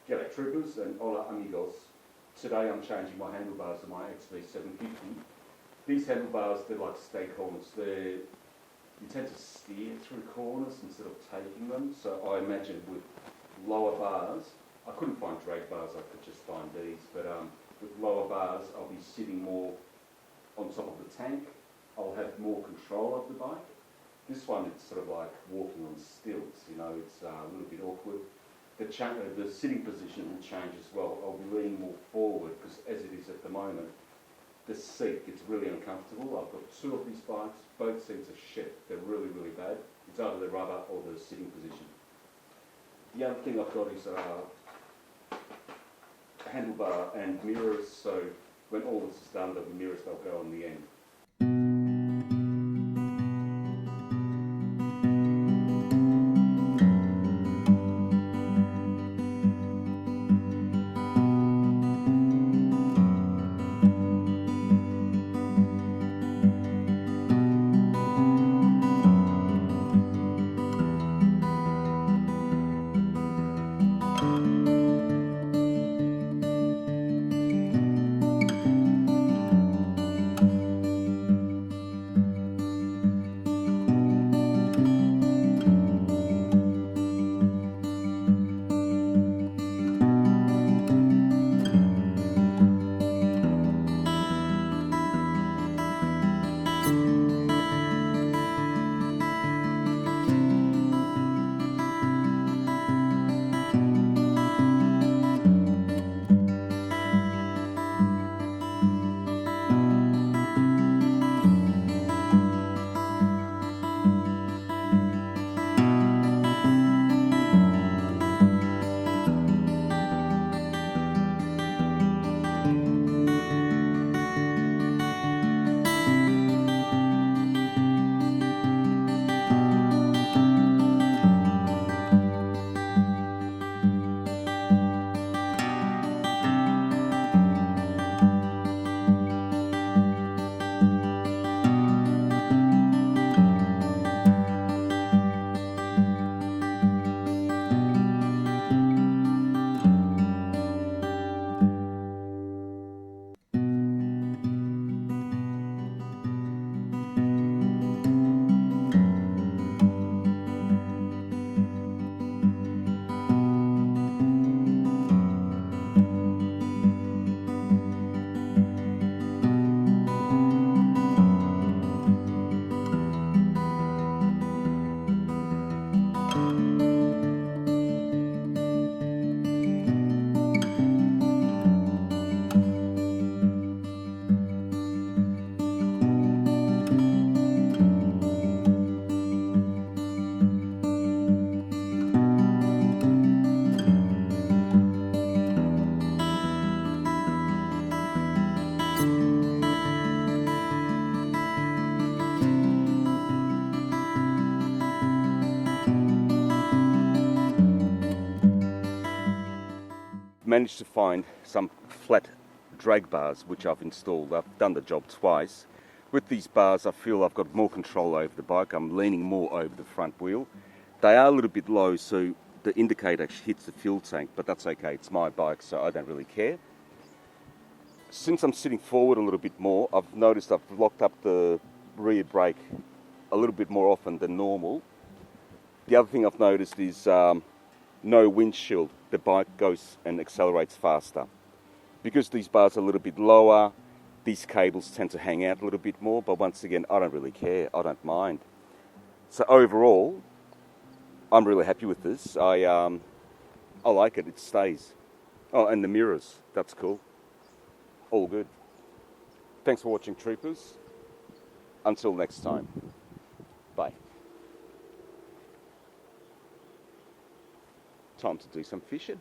G'day troopers and hola amigos. Today I'm changing my handlebars to my XV750. These handlebars, they're like steak corners. You tend to steer through corners instead of taking them. So I imagine with lower bars, I couldn't find drag bars, I could just find these, but with lower bars I'll be sitting more on top of the tank. I'll have more control of the bike. This one, it's sort of like walking on stilts, you know, it's a little bit awkward. The sitting position will change as well. I'll be leaning more forward because as it is at the moment, the seat gets really uncomfortable. I've got two of these bikes, both seats are shit. They're really, really bad. It's either the rubber or the sitting position. The other thing I've got is a handlebar and mirrors, so when all this is done, there'll be mirrors that'll go on the end. Managed to find some flat drag bars which I've installed. I've done the job twice. With these bars I feel I've got more control over the bike. I'm leaning more over the front wheel. They are a little bit low, so the indicator actually hits the fuel tank, but that's okay, it's my bike so I don't really care. Since I'm sitting forward a little bit more, I've noticed I've locked up the rear brake a little bit more often than normal. The other thing I've noticed is no windshield. The bike goes and accelerates faster. Because these bars are a little bit lower, these cables tend to hang out a little bit more, but once again, I don't really care, I don't mind. So overall, I'm really happy with this. I like it, it stays. Oh, and the mirrors, that's cool. All good. Thanks for watching, troopers. Until next time, bye. Time to do some fishing.